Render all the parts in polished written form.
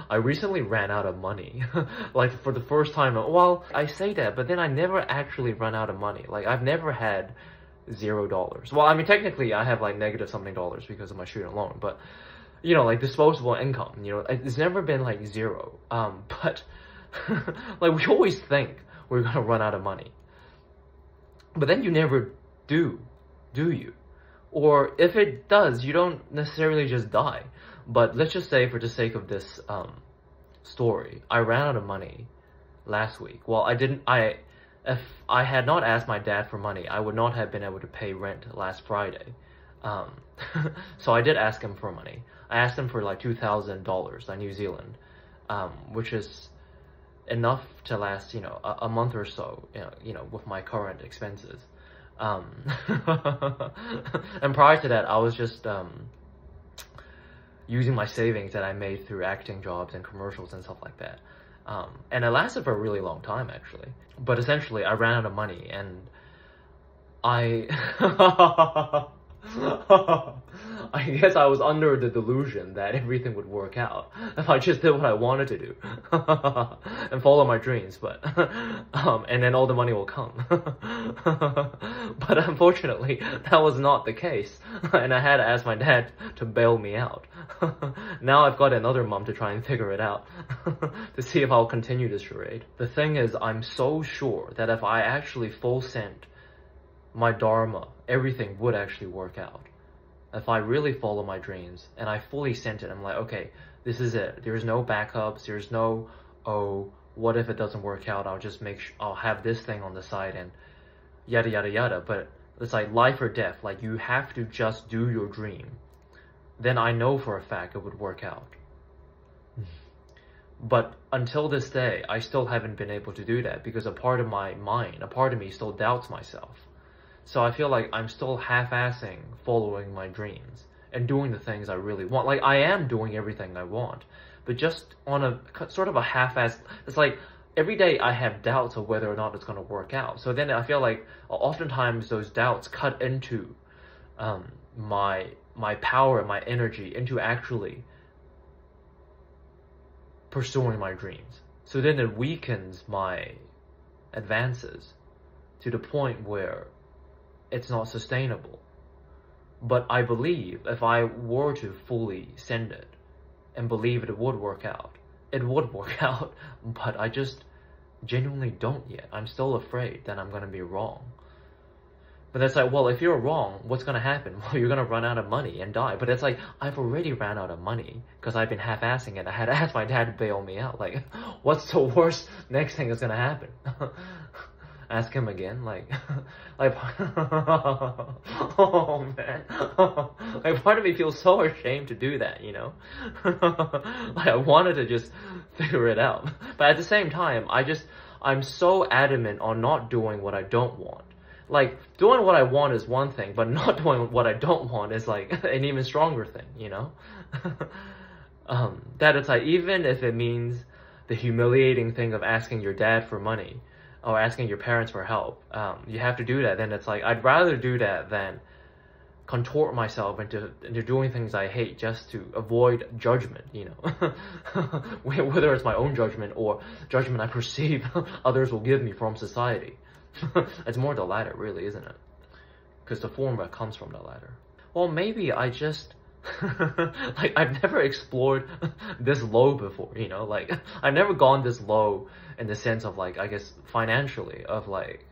I recently ran out of money. Like for the first time. Well, I say that, but then I never actually run out of money. Like I've never had $0. Well, I mean, technically I have like negative something dollars because of my student loan, but you know, like disposable income, you know, it's never been like zero. But like we always think we're gonna run out of money, but then you never do you? Or if it does, you don't necessarily just die. But let's just say, for the sake of this story, I ran out of money last week. Well, if I had not asked my dad for money, I would not have been able to pay rent last Friday. So I did ask him for money. I asked him for like $2,000, like New Zealand, which is enough to last, you know, a month or so, you know, with my current expenses. And prior to that, I was just using my savings that I made through acting jobs and commercials and stuff like that. And it lasted for a really long time, actually. But essentially, I ran out of money, and I guess I was under the delusion that everything would work out if I just did what I wanted to do and follow my dreams, but and then all the money will come. But unfortunately, that was not the case, and I had to ask my dad to bail me out. Now I've got another month to try and figure it out to see if I'll continue this charade. The thing is, I'm so sure that if I actually full sent my dharma, everything would actually work out. If I really follow my dreams and I fully sent it, I'm like, okay, this is it. There's no backups. There's no, oh, what if it doesn't work out? I'll just I'll have this thing on the side and yada, yada, yada. But it's like life or death. Like you have to just do your dream. Then I know for a fact it would work out. But until this day, I still haven't been able to do that because a part of my mind, a part of me still doubts myself. So I feel like I'm still half-assing following my dreams and doing the things I really want. Like, I am doing everything I want, but just on a sort of a half-ass, it's like every day I have doubts of whether or not it's going to work out. So then I feel like oftentimes those doubts cut into my power and my energy into actually pursuing my dreams. So then it weakens my advances to the point where it's not sustainable. But I believe if I were to fully send it and believe it would work out, it would work out. But I just genuinely don't yet. I'm still afraid that I'm going to be wrong. But it's like, well, if you're wrong, what's going to happen? Well, you're going to run out of money and die. But it's like, I've already ran out of money because I've been half-assing it. I had to ask my dad to bail me out. Like, what's the worst next thing that's going to happen? Ask him again, like, oh man, like part of me feels so ashamed to do that, you know, like I wanted to just figure it out, but at the same time, I'm so adamant on not doing what I don't want. Like, doing what I want is one thing, but not doing what I don't want is like an even stronger thing, you know, that it's like, even if it means the humiliating thing of asking your dad for money, or asking your parents for help, you have to do that. Then it's like, I'd rather do that than contort myself into doing things I hate just to avoid judgment, you know. Whether it's my own judgment or judgment I perceive others will give me from society. It's more the latter, really, isn't it? Because the former comes from the latter. Well, maybe I just like, I've never explored this low before, you know, like I've never gone this low in the sense of like, I guess financially, of like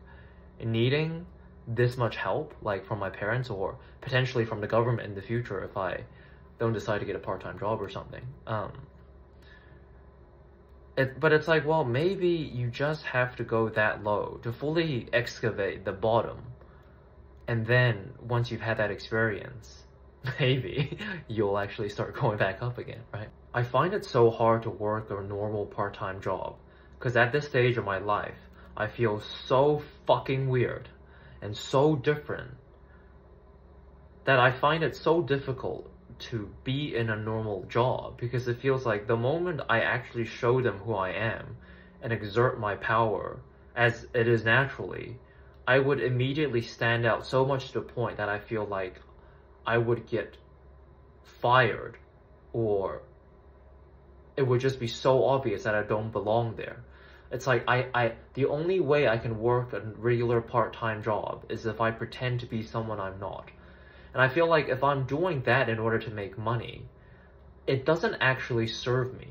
needing this much help, like from my parents or potentially from the government in the future if I don't decide to get a part-time job or something. But it's like, well, maybe you just have to go that low to fully excavate the bottom, and then once you've had that experience, maybe you'll actually start going back up again, right? I find it so hard to work a normal part-time job because at this stage of my life, I feel so fucking weird and so different that I find it so difficult to be in a normal job because it feels like the moment I actually show them who I am and exert my power as it is naturally, I would immediately stand out so much to the point that I feel like I would get fired or it would just be so obvious that I don't belong there. It's like the only way I can work a regular part-time job is if I pretend to be someone I'm not. And I feel like if I'm doing that in order to make money, it doesn't actually serve me.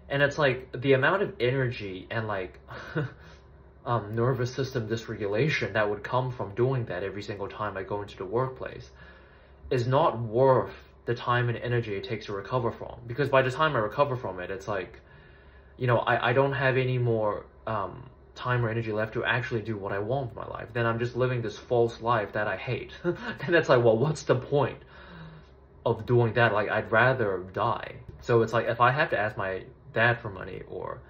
And it's like the amount of energy and like nervous system dysregulation that would come from doing that every single time I go into the workplace is not worth the time and energy it takes to recover from. Because by the time I recover from it, it's like, you know, I don't have any more time or energy left to actually do what I want in my life. Then I'm just living this false life that I hate. And it's like, well, what's the point of doing that? Like, I'd rather die. So it's like, if I have to ask my dad for money or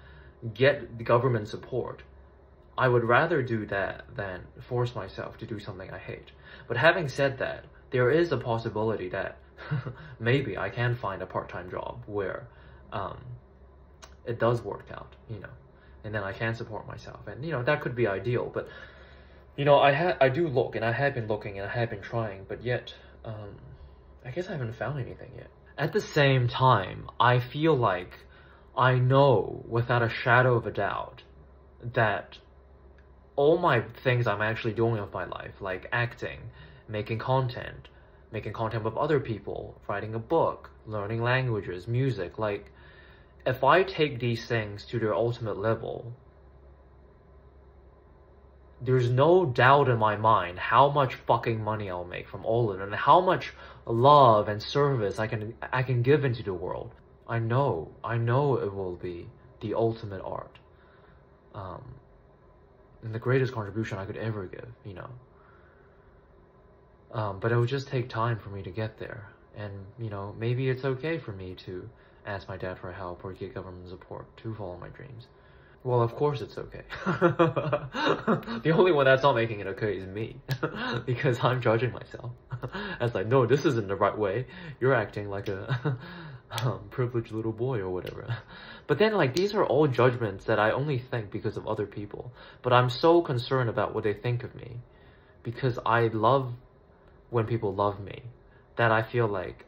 get government support, I would rather do that than force myself to do something I hate. But having said that, there is a possibility that maybe I can find a part-time job where it does work out, you know, and then I can support myself, and you know, that could be ideal. But you know, I do look, and I have been looking, and I have been trying, but yet I guess I haven't found anything yet. At the same time, I feel like I know without a shadow of a doubt that all my things I'm actually doing with my life, like acting, making content with other people, writing a book, learning languages, music, like, if I take these things to their ultimate level, there's no doubt in my mind how much fucking money I'll make from all of it, and how much love and service I can give into the world. I know it will be the ultimate art, and the greatest contribution I could ever give, you know. But it would just take time for me to get there, and you know, maybe it's okay for me to ask my dad for help or get government support to follow my dreams. Well, of course it's okay. The only one that's not making it okay is me, because I'm judging myself. As like, no, this isn't the right way. You're acting like a privileged little boy or whatever. But then, like, these are all judgments that I only think because of other people. But I'm so concerned about what they think of me, because I love when people love me, that I feel like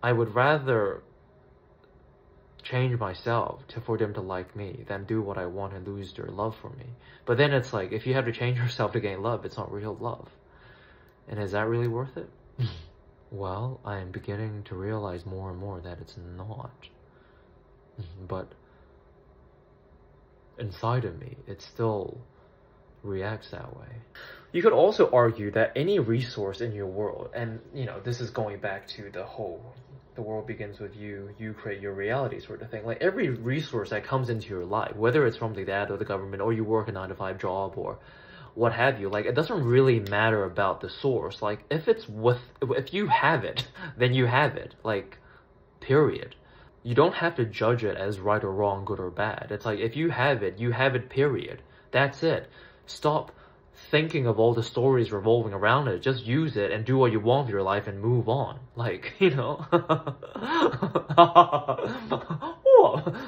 I would rather change myself for them to like me than do what I want and lose their love for me. But then it's like, if you have to change yourself to gain love, it's not real love. And is that really worth it? Well, I am beginning to realize more and more that it's not. But inside of me, it still reacts that way. You could also argue that any resource in your world, and you know, this is going back to the whole, the world begins with you, you create your reality sort of thing. Like, every resource that comes into your life, whether it's from the dad or the government, or you work a 9-to-5 job or what have you, like, it doesn't really matter about the source. Like, if you have it, then you have it, like, period. You don't have to judge it as right or wrong, good or bad. It's like, if you have it, period. That's it. Stop thinking of all the stories revolving around it. Just use it and do what you want with your life and move on. Like, you know.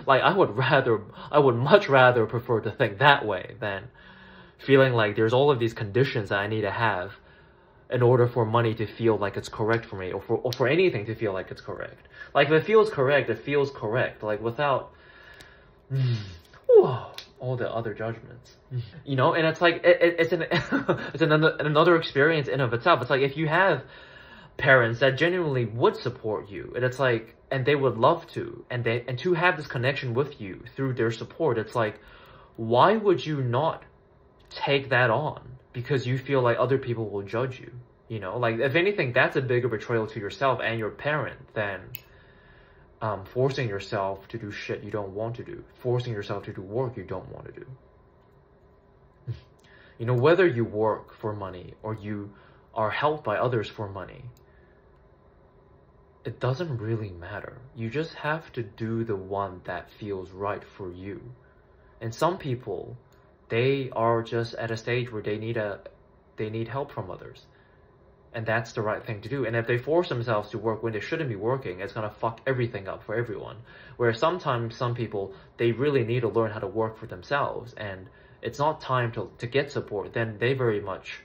Like, I would much rather prefer to think that way than feeling like there's all of these conditions that I need to have in order for money to feel like it's correct for me, or for anything to feel like it's correct. Like, if it feels correct, it feels correct. Like, without all the other judgments, you know. And it's like, it's another experience in of itself. It's like, if you have parents that genuinely would support you, and it's like, and they would love to, and to have this connection with you through their support, it's like, why would you not take that on because you feel like other people will judge you? You know, like, if anything, that's a bigger betrayal to yourself and your parent than forcing yourself to do shit you don't want to do, forcing yourself to do work you don't want to do. You know, whether you work for money or you are helped by others for money, it doesn't really matter. You just have to do the one that feels right for you. And some people, they are just at a stage where they need help from others. And that's the right thing to do. And if they force themselves to work when they shouldn't be working, it's gonna fuck everything up for everyone. Whereas sometimes some people, they really need to learn how to work for themselves, and it's not time to get support, then they very much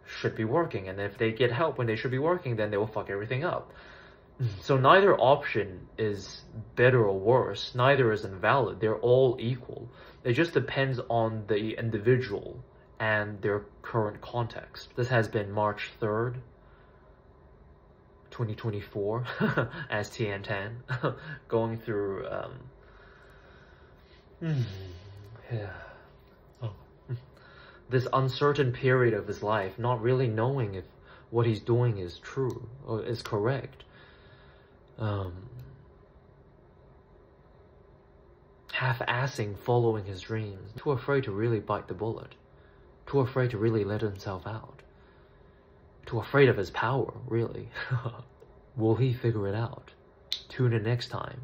should be working. And if they get help when they should be working, then they will fuck everything up. So neither option is better or worse. Neither is invalid. They're all equal. It just depends on the individual and their current context. This has been March 3rd, 2024, as Tian going through this uncertain period of his life, not really knowing if what he's doing is true or is correct. Half-assing following his dreams, too afraid to really bite the bullet, too afraid to really let himself out, too afraid of his power, really. Will he figure it out? Tune in next time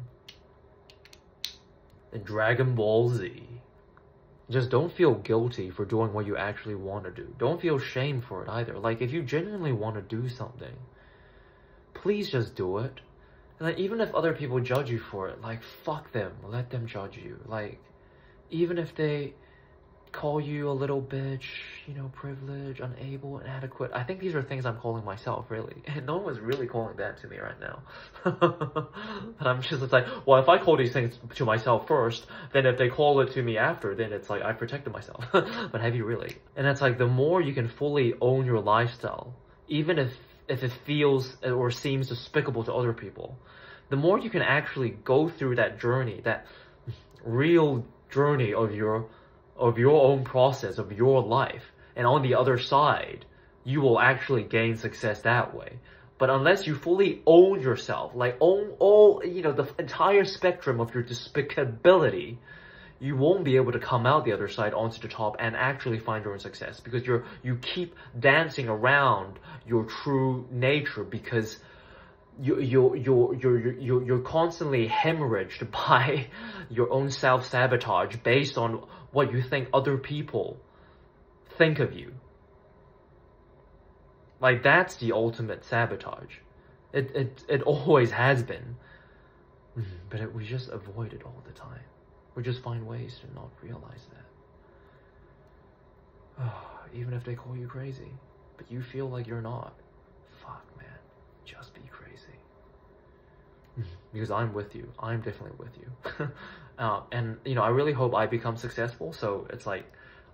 in Dragon Ball Z. Just don't feel guilty for doing what you actually want to do. Don't feel shame for it either. Like, if you genuinely want to do something, please just do it. And like, even if other people judge you for it, like, fuck them. Let them judge you. Like, even if they call you a little bitch, you know, privileged, unable, inadequate. I think these are things I'm calling myself, really. And no one's really calling that to me right now. And I'm just, it's like, well, if I call these things to myself first, then if they call it to me after, then it's like I protected myself. But have you really? And it's like, the more you can fully own your lifestyle, even if it feels or seems despicable to other people, the more you can actually go through that journey, that real journey of your own process, of your life, and on the other side, you will actually gain success that way. But unless you fully own yourself, like own all, you know, the entire spectrum of your despicability, you won't be able to come out the other side onto the top and actually find your own success, because you keep dancing around your true nature, because you're constantly hemorrhaged by your own self-sabotage based on what you think other people think of you. Like, that's the ultimate sabotage. It always has been. But we just avoid it all the time. We just find ways to not realize that. Even if they call you crazy, but you feel like you're not. Fuck, man. Just be crazy. Because I'm with you. I'm definitely with you. And, you know, I really hope I become successful. So it's like,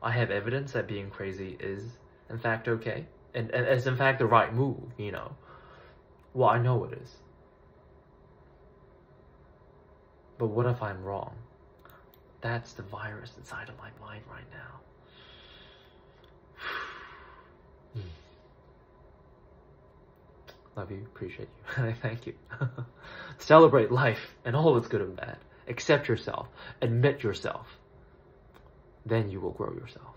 I have evidence that being crazy is, in fact, okay. And it's, in fact, the right move, you know. Well, I know it is. But what if I'm wrong? That's the virus inside of my mind right now. Love you, appreciate you, thank you. Celebrate life and all its good and bad. Accept yourself, admit yourself. Then you will grow yourself.